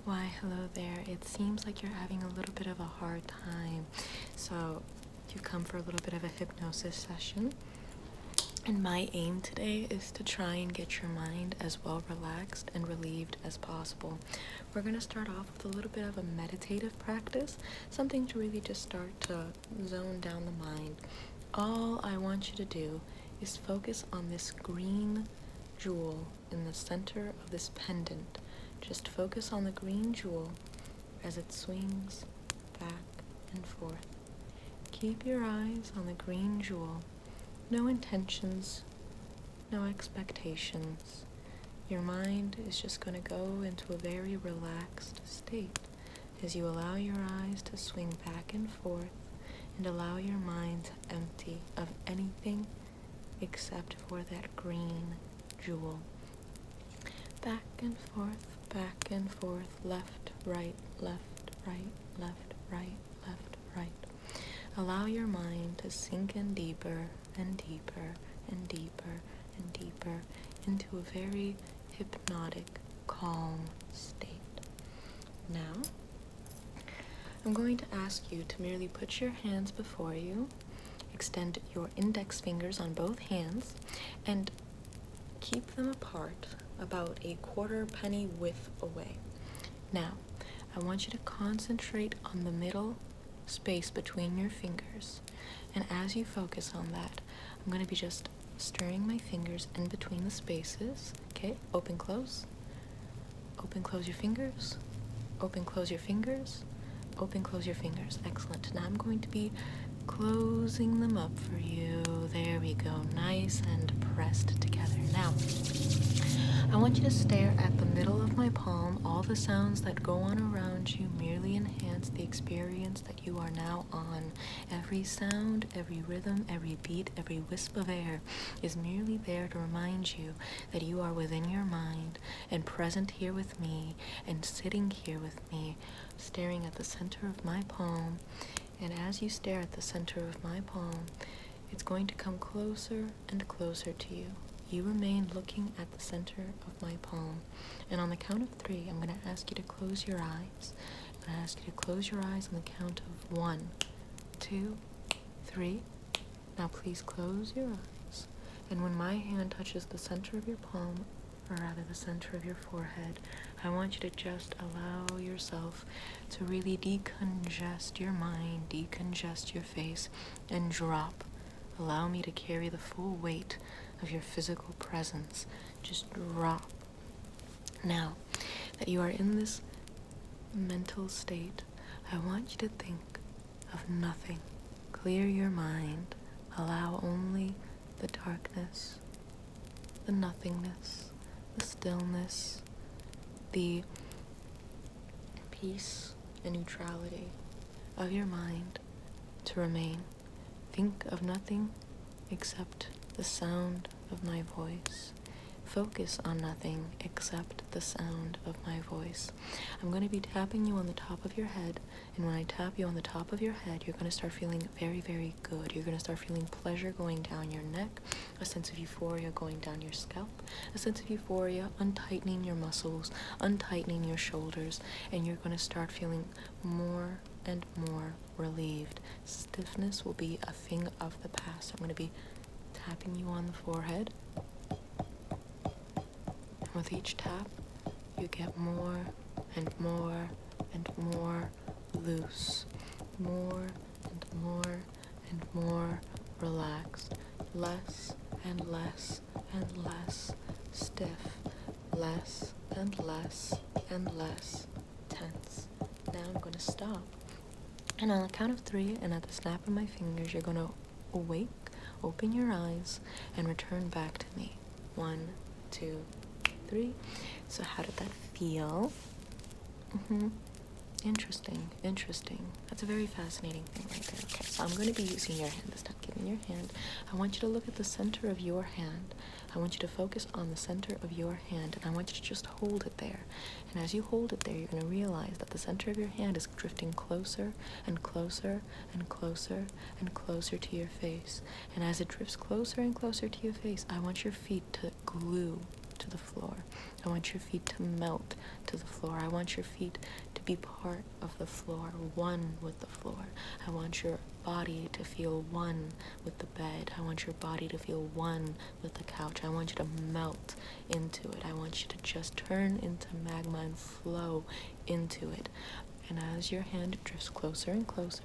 Why, hello there. It seems like you're having a little bit of a hard time. So, you come for a little bit of a hypnosis session. And my aim today is to try and get your mind as well relaxed and relieved as possible. We're going to start off with a little bit of a meditative practice, something to really just start to zone down the mind. All I want you to do is focus on this green jewel in the center of this pendant. Just focus on the green jewel as it swings back and forth. Keep your eyes on the green jewel. No intentions, no expectations. Your mind is just going to go into a very relaxed state as you allow your eyes to swing back and forth and allow your mind to empty of anything except for that green jewel. Back and forth, left, right, left, right, left, right, left, right. Allow your mind to sink in deeper and deeper and deeper and deeper into a very hypnotic, calm state. Now, I'm going to ask you to merely put your hands before you, extend your index fingers on both hands, and keep them apart about a quarter penny width away. Now, I want you to concentrate on the middle space between your fingers. And as you focus on that, I'm going to be just stirring my fingers in between the spaces. Okay, open, close. Open, close your fingers. Open, close your fingers. Open, close your fingers. Excellent. Now I'm going to be closing them up for you. There we go. Nice and pressed together. Now, I want you to stare at the middle of my palm. All the sounds that go on around you merely enhance the experience that you are now on. Every sound, every rhythm, every beat, every wisp of air is merely there to remind you that you are within your mind and present here with me and sitting here with me, staring at the center of my palm. And as you stare at the center of my palm, it's going to come closer and closer to you. You remain looking at the center of my palm. And on the count of 3, I'm going to ask you to close your eyes. I'm going to ask you to close your eyes on the count of 1, 2, 3. Now please close your eyes. And when my hand touches the center of your palm, or rather the center of your forehead, I want you to just allow yourself to really decongest your mind, decongest your face, and drop. Allow me to carry the full weight of your physical presence. Just drop. Now that you are in this mental state, I want you to think of nothing. Clear your mind. Allow only the darkness, the nothingness, the stillness, the peace and neutrality of your mind to remain. Think of nothing except the sound of my voice. Focus on nothing except the sound of my voice. I'm going to be tapping you on the top of your head, and when I tap you on the top of your head, you're going to start feeling very, very good. You're going to start feeling pleasure going down your neck, a sense of euphoria going down your scalp, a sense of euphoria untightening your muscles, untightening your shoulders, and you're going to start feeling more and more relieved. Stiffness will be a thing of the past. I'm going to be tapping you on the forehead. With each tap, you get more and more and more loose, more and more and more relaxed, less and less and less stiff, less and less and less tense. Now I'm going to stop. And on the count of 3, and at the snap of my fingers, you're going to awake, open your eyes, and return back to me. 1, 2, 3. So how did that feel? Interesting. That's a very fascinating thing right there. Okay, so I'm going to be using your hand this time. Give me your hand. I want you to look at the center of your hand. I want you to focus on the center of your hand, and I want you to just hold it there. And as you hold it there, you're going to realize that the center of your hand is drifting closer and closer and closer and closer to your face. And as it drifts closer and closer to your face, I want your feet to glue to the floor. I want your feet to melt to the floor. I want your feet to be part of the floor, one with the floor. I want your body to feel one with the bed. I want your body to feel one with the couch. I want you to melt into it. I want you to just turn into magma and flow into it. And as your hand drifts closer and closer,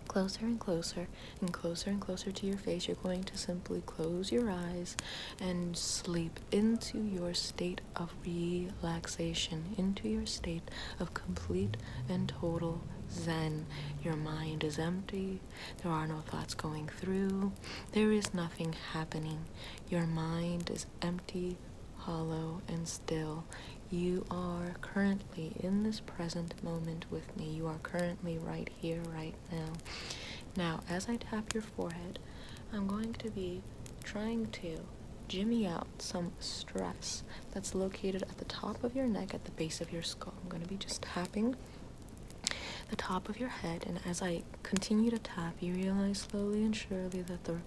closer and closer, and closer and closer to your face, you're going to simply close your eyes and sleep into your state of relaxation, into your state of complete and total zen. Your mind is empty. There are no thoughts going through. There is nothing happening. Your mind is empty, hollow, and still. You are currently in this present moment with me. You are currently right here, right now. Now, as I tap your forehead, I'm going to be trying to jimmy out some stress that's located at the top of your neck, at the base of your skull. I'm going to be just tapping the top of your head, and as I continue to tap, you realize slowly and surely that the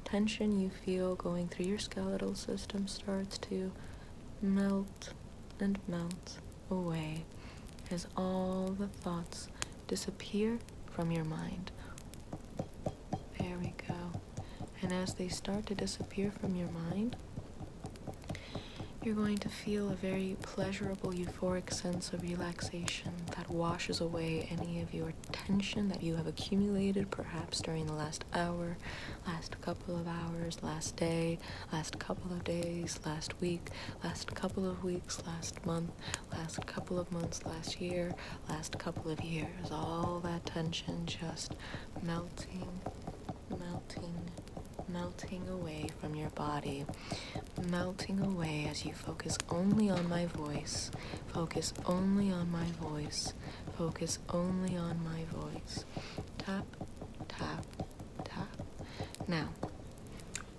tension you feel going through your skeletal system starts to melt and melt away as all the thoughts disappear from your mind. There we go. And as they start to disappear from your mind, you're going to feel a very pleasurable, euphoric sense of relaxation that washes away any of your tension that you have accumulated, perhaps during the last hour, last couple of hours, last day, last couple of days, last week, last couple of weeks, last month, last couple of months, last year, last couple of years. All that tension just melting, melting, melting away from your body, melting away as you focus only on my voice, focus only on my voice, focus only on my voice. Tap, tap, tap. Now,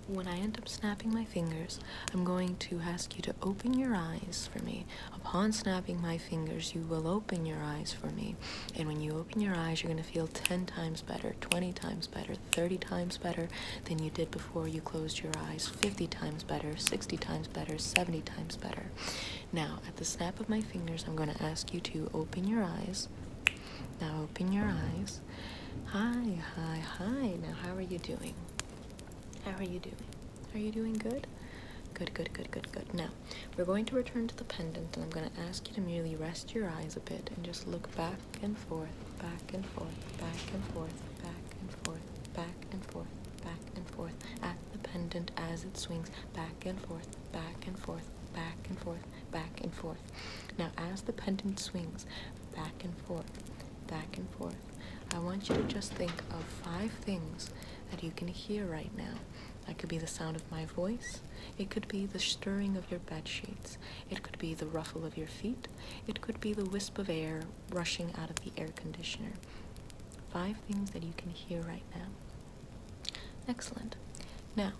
when I end up snapping my fingers, I'm going to ask you to open your eyes for me. Upon snapping my fingers, you will open your eyes for me. And when you open your eyes, you're going to feel 10 times better, 20 times better, 30 times better than you did before you closed your eyes, 50 times better, 60 times better, 70 times better. Now, at the snap of my fingers, I'm going to ask you to open your eyes. Now, open your eyes. Hi, hi, hi. Now, how are you doing? How are you doing? Are you doing good? Good, good, good, good, good. Now, we're going to return to the pendant, and I'm going to ask you to merely rest your eyes a bit and just look back and forth, back and forth, back and forth, back and forth, back and forth, back and forth at the pendant as it swings back and forth, back and forth, back and forth, back and forth. Now, as the pendant swings back and forth, I want you to just think of 5 things that you can hear right now. That could be the sound of my voice. It could be the stirring of your bed sheets. It could be the ruffle of your feet. It could be the wisp of air rushing out of the air conditioner. 5 things that you can hear right now. Excellent. Now,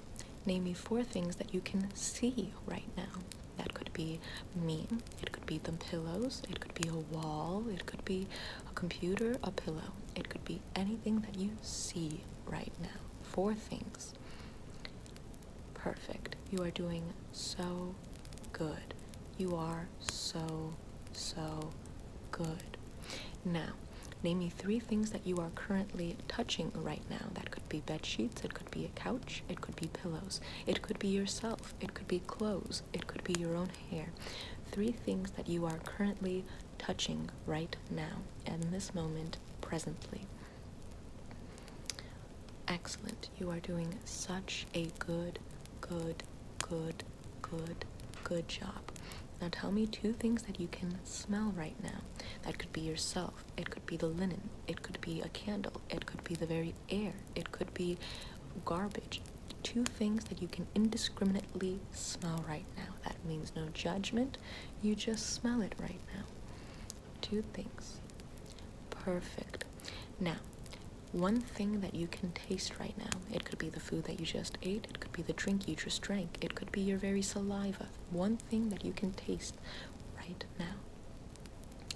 name me 4 things that you can see right now. That could be me. It could be the pillows. It could be a wall. It could be a computer, a pillow. It could be anything that you see right now. 4 things. Perfect. You are doing so good. You are so good. Now, name me 3 things that you are currently touching right now. That could be bed sheets, it could be a couch, it could be pillows, it could be yourself, it could be clothes, it could be your own hair. 3 things that you are currently touching right now, in this moment, presently. Excellent. You are doing such a good job. Now tell me 2 things that you can smell right now. That could be yourself. It could be the linen. It could be a candle. It could be the very air. It could be garbage. 2 things that you can indiscriminately smell right now. That means no judgment. You just smell it right now. 2 things. Perfect. Now, 1 thing that you can taste right now. It could be the food that you just ate. It could be the drink you just drank. It could be your very saliva. 1 thing that you can taste right now.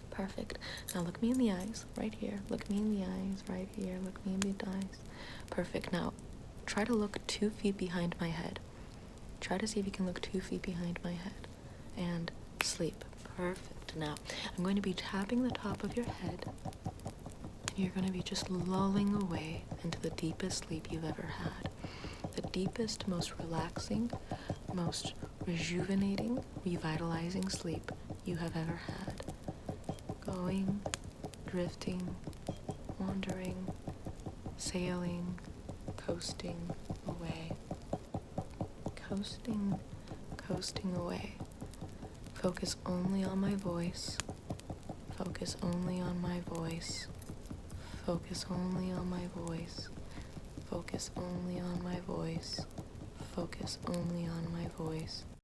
Perfect. Now look me in the eyes, right here. Look me in the eyes, right here. Look me in the eyes. Perfect. Now, try to look 2 feet behind my head. Try to see if you can look 2 feet behind my head. And sleep. Perfect. Now, I'm going to be tapping the top of your head. And you're going to be just lulling away into the deepest sleep you've ever had. The deepest, most relaxing, most rejuvenating, revitalizing sleep you have ever had. Going, drifting, wandering, sailing, coasting away. Coasting, coasting away. Focus only on my voice. Focus only on my voice. Focus only on my voice. Focus only on my voice. Focus only on my voice.